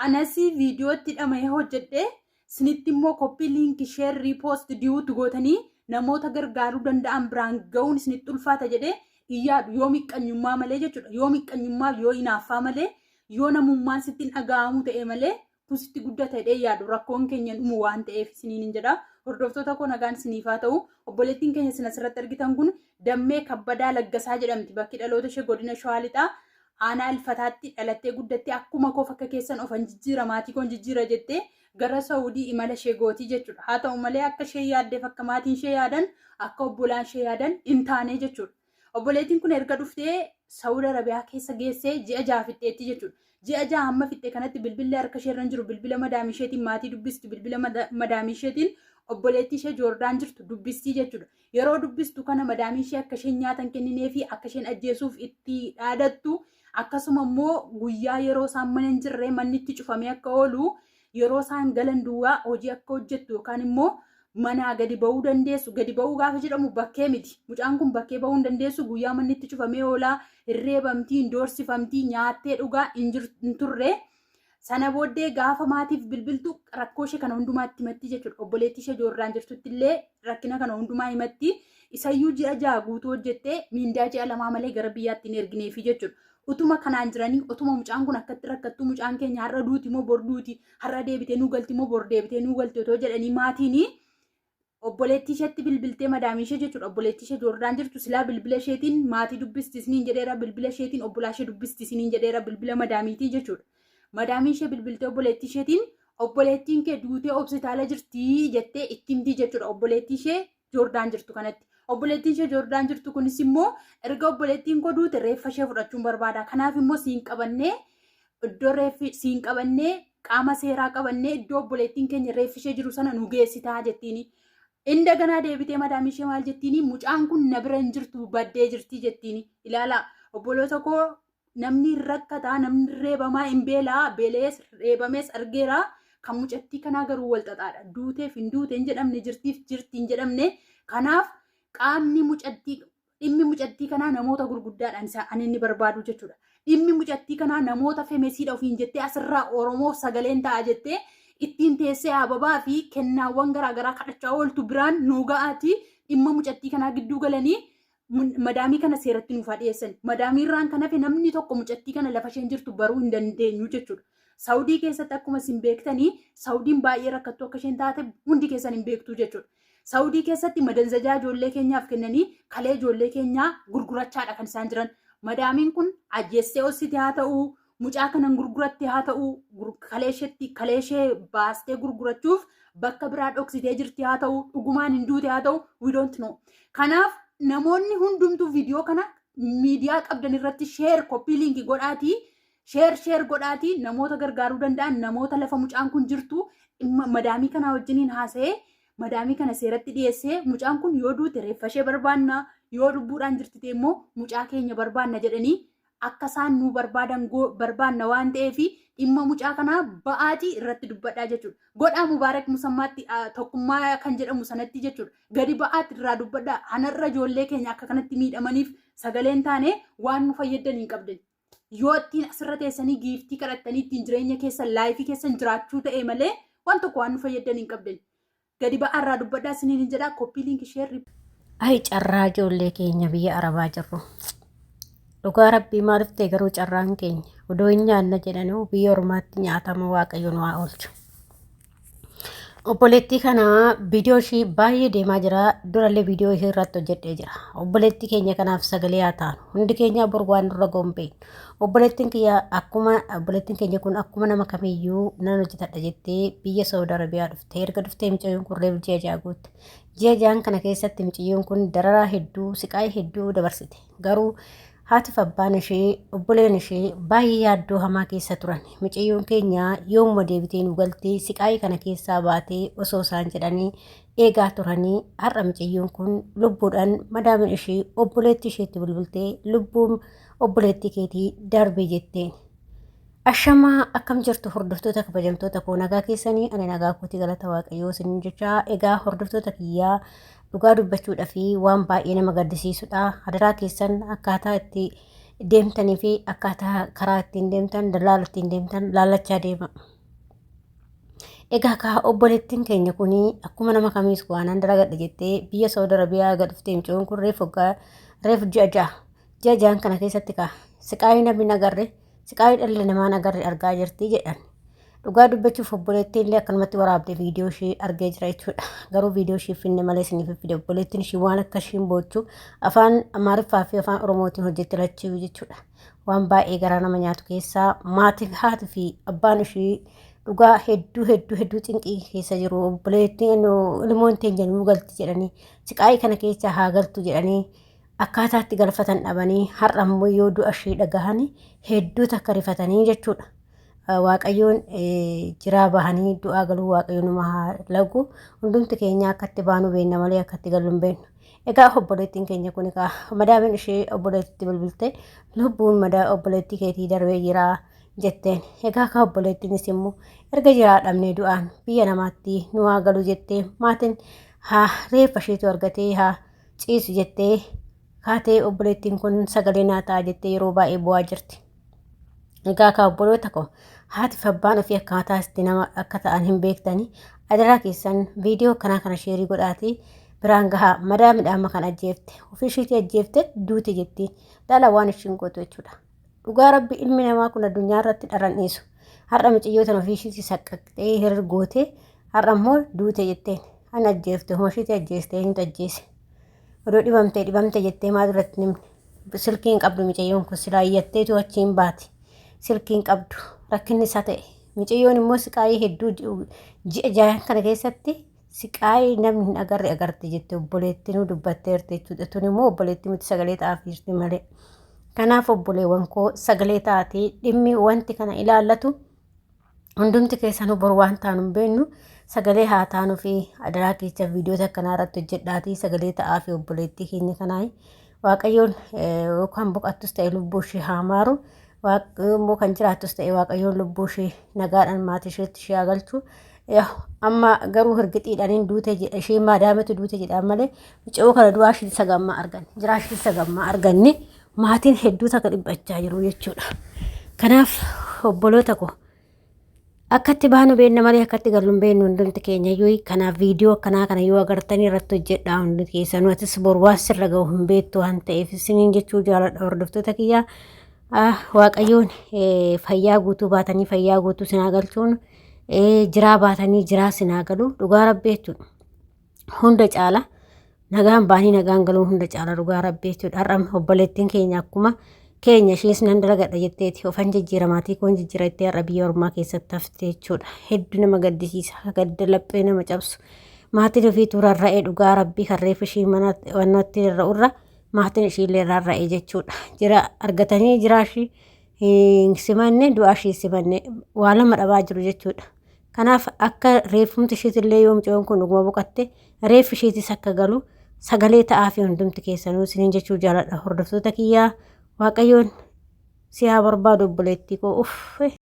anasi viidiyootti dhama'ee hojjedhe sinitti immoo koppii liinkii sheer riipoost diyuutu gootanii namoota gargaaruu danda'an biraan ga'uun isinitti ulfaata jedhee iyyaadu yoo miqqanyummaa malee jechuudha. Yoo miqqanyummaa yoo hinaaffaa malee yoo namummaan sitti hin dhaga'amu ta'e malee kusitti guddata jedhee yaadu rakkoon keenya dhumu waan ta'eef isiniin hin jedha. Hordoftoota koo nagaan isiniifaa ta'u obboleettiin keenya isin asirratti argitan kun Dammee Kabbadaa Laggasaa jedhamti. Bakki dhaloota ishee godina Shawaa Lixaa aanaa Ilfataatti dhalattee guddattee akkuma koo fakka keessan ofan jijjiira maatii koon jijjiira jettee gara Saawudii imala ishee gootii jechuudha. Haa ta'u malee akka ishee yaaddeef akka maatiin ishee yaadan akka obbolaan ishee yaadan hin taane jechuudha. Obboleettiin kun erga dhuftee Saawud Arabiyaa keessa geessee ji'a jaha fixxeetti jechuudha. Ji'a jaha hamma fixxee kanatti bilbilli harka ishee irra jiru bilbila madaamii isheetiin maatii dubbisti bilbila madaamii isheetiin obboleettii ishee Joordaan jirtu dubbistii jechuudha. Yeroo dubbistu kana madaamii ishee akka isheen nyaatan kenninee fi akka isheen ajjeesuuf itti dhaadattu akkasuma immoo guyyaa yeroo isaan mana hin jirre manni itti cufamee akka oolu yeroo isaan galan duwwaa hojii akka hojjettu yookaan immoo manaa gadi ba'uu dandeessu. Gadi ba'uu gaafa jedhamu bakkee miti. Mucaan kun bakkee ba'uu hin dandeessu. Guyyaa manni itti cufamee oolaa hirreebamtii, hin doorsifamtii, nyaattee dhugaa hin turre. Sana booddee gaafa maatiif bilbiltu rakkoo ishee kana hundumaa itti himatti jechuudha. Obboleettii ishee Joordaan jirtutti illee rakkina kana hundumaa himatti. Isayyuu ji'a jaha guutuu hojjettee miindaa ji'a lamaa malee gara biyyaatti hin ergineefi jechuudha. Utuma kanaan jiranii utuma mucaan kun akkatti rakkattu mucaan keenya har'a duuti moo bor duuti har'a deebitee nuu galti moo bor deebitee nuu galti otoo jedhanii maatiin obboleettii isheetti bilbiltee madaamii ishee jechuudha. Obboleettii ishee Joordaan jirtu silaa bilbila isheetiin maatii dubbisti isiniin jedheera bilbila isheetiin obbolaa ishee dubbisti isiniin jedheera bilbila madaamiitii jechuudha. Madaamii ishee bilbiltee obboleettii isheetiin obboleettiin kee duutee hospitaala jirtii jettee itti himtii jechuudha. Obboleettii ishee Joordaan jirtu kanatti. Obboleettiin ishee Joordaan jirtu kunis immoo erga obboleettiin koo duute reeffa ishee fudhachuun barbaada. Kanaaf immoo siin qabannee iddoo reeffi siin qabannee qaama seeraa qabannee iddoo obboleettiin keenya reeffi ishee jiru sana nu geessitaa jettiini. Inda ganaa deebitee madaamii ishee maal jettiini mucaan kun na bira hin jirtu baddee jirtii jettiini. Ilaala obboloota koo namni rakkataa namni reebamaa hin beelaa beelees reebamees argeera kan mucattii kanaa garuu wal xaxaadha. Duuteef hin duute hin jedhamne jirtiif jirti hin jedhamne. Kanaaf qaamni mucattii dhimmi mucattii kanaa namoota gurguddaadhaan inni barbaadu jechuudha. Dhimmi mucattii kanaa namoota femesiidha ofiin jettee asirraa Oromoof sagaleen ta'a jettee ittiin teessee ababaa fi kennaawwan garaagaraa kadhachaa ooltu biraan nuu ga'aati dhimma mucattii kanaa gidduu galanii madaamii kana seeratti nuuf dhiyeessan. Madaamii irraan kan hafe namni tokko mucattii kana lafa isheen jirtu baruu hin dandeenyu jechuudha. Saawudii keessatti akkuma isin beektanii Saawudiin baay'ee rakkattuu akka isheen taate hundi keessan hin beektu jechuudha. Saawudii keessatti madanzajaa ijoollee keenyaaf kennanii kalee ijoollee keenyaa gurgurachaadha kan isaan jiran. Madaamiin kun ajjeessee hossite haa ta'uu mucaa kanan gurguratte haa ta'uu kalee ishee baastee gurgurachuuf bakka biraa dhoksitee jirti haa ta'uu dhugumaan hin duute haa ta'uu we don't know. Kanaaf namoonni hundumtuu viidiyoo kana miidiyaa qabdan irratti sheer koppii liinkii godhaatii sheer godhaatii namoota gargaaruu danda'an namoota lafa mucaan kun jirtu madaamii kanaa wajjiniin haasa'ee madaamii kana seeratti dhiyeessee mucaan kun yoo duute reeffa ishee barbaanna yoo lubbuudhaan jirtite immoo mucaa keenya barbaanna jedhanii akka isaan nu barbaanna waan ta'eef dhimma mucaa kanaa ba'aatii irratti dubbadhaa jechuudha. Godhaa Mubaarak Musammaatti tokkummaa kan jedhamu sanatti jechuudha. Gadi ba'aatti irraa dubbadhaa hanarra ijoollee keenya akka kanatti miidhamaniif sagaleen taane waan nu fayyadan hin qabdan. Yoo ittiin asirra teessanii giiftii kadhattanii ittiin jireenya keessan laayifii keessan jiraachuu ta'e malee waan tokko waan nu fayyadan hin qabdan. Gadi ba'aa irraa dubbadhaa isiniin hin jedhaa koppii liinkii sheerri. Ay carraa ijoollee keenya biyya Arabaa jirru. Dhugaa Rabbii maaliif ta'e garuu carraan keenya odoo hin nyaanna jedhanuu biyya ormaatti nyaatama Waaqayyoon waa oolchu. Obboleettii kana viidiyoo ishii baay'ee deemaa jira. Durallee viidiyoo ishii irratti hojjedhee jira. Obboleettii keenya kanaaf sagalee haa taanu. Hundi keenya bor waan dura gombeen. Obboleettiin keenya kun akkuma nama kamiyyuu nan hojjetadha jettee biyya Saawud Arabiyaa dhufte. Erga dhuftee mucayyoon kun reefu ji'a jaha guutte. Ji'a jahan kana keessatti mucayyoon kun dararaa hedduu siqaayii hedduu dabarsite. Garuu haati fi abbaan ishee obboleen ishee baay'ee yaaddoo hamaa keessa turan. Mucayyoon keenya yoomuma deebitee nu galtee siqaayii kana keessaa baatee osoo isaan jedhanii eegaa turanii har'a mucayyoon kun lubbuudhaan madaamin ishee obboleettii isheetti bilbiltee lubbuun obboleettii keetii darbee jetteen. Ashamaa akkam jirtu hordoftoota kabajamtoota koo nagaa keessanii ani nagaa kootii galata Waaqayyoo isin jechaa egaa hordoftoota kiyyaa dhugaa dubbachuudhaa fi waan baay'ee nama gaddisiisudha. Hadaraa keessan akkaataa itti deemtanii fi akkaataa karaa ittiin deemtan dalaala ittiin deemtan laalachaa deema. Egaa ka obboleettiin keenya kun akkuma nama kamiis waan dalagadha jettee biyya Saudi Arabiyaa gad dhuftee mucoon kun reef ji'a ja'an kana keessatti siqaayii namni nagarre siqaayii dhalli namaa nagarre argaa jirti jedhan. Dhugaa dubbachuuf obboleettiin illee akkanumatti waraabde viidiyoo ishee argee jira jechuudha. Garuu viidiyoo ishee finne malee isiniif fide obboleettiin ishee waan akka ishiin boochuu afaan Amaariffaa fi afaan Oromootiin hojjetti lachuu jechuudha. Waan baay'ee garaa nama nyaatu keessaa maatiin haati fi abbaan ishee dhugaa hedduu cinqii keessa jiru. Obboleettiin ilmoon teenya nuu galti jedhanii siqaayii kana keessa haa galtu jedhanii akkaataatti galfatan dhabanii har'a ammoo yoo du'a ishee dhagahanii hedduu takka rifatanii jechuudha. Waaqayyoon jiraa bahanii du'aa galuu waaqayyoon numa haa lagu. Hundumti keenya akkatti baanu beenna malee akkatti galuu hin beennu. Egaa obboleettiin keenya kun madaamiin ishee obboleettiitti bilbilte lubbuun madaa obboleettii keetii darbee jira jetteen. Egaa ka obboleettiinis immoo erga jiraa dhabnee du'aan biyya namaatti nu haa galu jettee maatiin reeffa isheetu argatee haa ciisu jettee kaatee obboleettiin kun sagalee naa ta'a jettee yeroo baay'ee bu'aa jirti. Egaa ka obboloota koo haati fi abbaan ofii akkaataa itti nama akka ta'an hin beektanii adaraa keessan viidiyoo kana sheerii godhaatii biraan gahaa. Madaa midhaama kan ajjeefte ofii isheetii ajjeefte duute jettiin dhala waan ishiin gootu jechuudha. Dhugaa rabbi ilmi namaa kun addunyaa irratti dharan dhiisu. Har'a micciyyoota ofii isheetii saqqaqxee hirgootee har'a immoo duute jetteen an ajjeefte ofii isheetii ajjeestee hin ajjeese. Odoo dhibamte jettee maa duratti nimni silkiin qabdu miciyyoon kun silaa iyyatteetu achiin baati. Silkiin qabdu rakkinni isaa ta'e miciyyoon immoo siqaayii hedduu ji'a ja'an kana keessatti siqaayii namni hin agarre agarte jette obboleettiin dubbatteerti jechuudha. Tun immoo obboleettii miti sagalee ta'aaf jirti malee. Kanaaf obboleewwan koo sagalee taatee dhimmi wanti kana ilaallatu hundumti keessanuu boru waan taanu hin beennu sagalee haa taanuu fi adaraa keessa viidiyoota akkanaa irratti hojjedhaatii sagalee ta'aa fi obboleettii keenya kanaa waaqayyoon yookaan boqattus ta'e lubbuu ishee haa maaru. Immoo kan jiraattus ta'e waaqayyoon lubbuu ishee nagaadhaan maatii isheetti ishee galchu. Amma garuu hirgixiidhaan duute jedha ishee maadaamatu duute jedhaan malee mucoo kana du'aa ishee sagammaa arganne jiraa ishee sagammaa arganne maatiin hedduu takka dhiphachaa jiru jechuudha. Kanaaf obboloota koo akkatti baanu beenna malee akkatti galu hin beennu hundumti keenya yoo kanaaf viidiyoo akkanaa kana yoo agartanii irratti hojjedhaa hundi keessanuu atis boruwaa sirra ga'u hin beektu waan ta'eef isiniin jechuu jaaladha hordoftoota kiyyaa. Waaqayyoon fayyaa guutuu baatanii fayyaa guutuu sinaa galchuun jiraa baatanii jiraa sinaa galu dhugaa rabbii jechuudha. Hunda caala nagaan baanii nagaan galuu hunda caala dhugaa rabbii jechuudha. Har'a obboleettiin keenya akkuma keenya ishees nan dalagadha jetteeti ofan jijjiiramaatii koon jijjiirattee har'a biyya ormaa keessatti hafte jechuudha. Hedduu nama gaddisiisa gadda laphee nama cabsu maatiin ofiitu rarra'ee dhugaa rabbii kan reefu ishii mana wannooti irra maatiin ishiillee rarra'ee jechuudha. Jira argatanii jiraa ishii hin simanne du'aa ishii simanne waa lama dhabaa jiru jechuudha. Kanaaf akka reeffumti ishiitillee yoo mucoon kun dhuguma boqatte reeffi ishiitis akka galu sagalee ta'aa fi hundumti keessanuu isiniin jechuu jaaladha hordoftoota kiyyaa. Waaqayyoon si haa barbaadu obboleettii koo.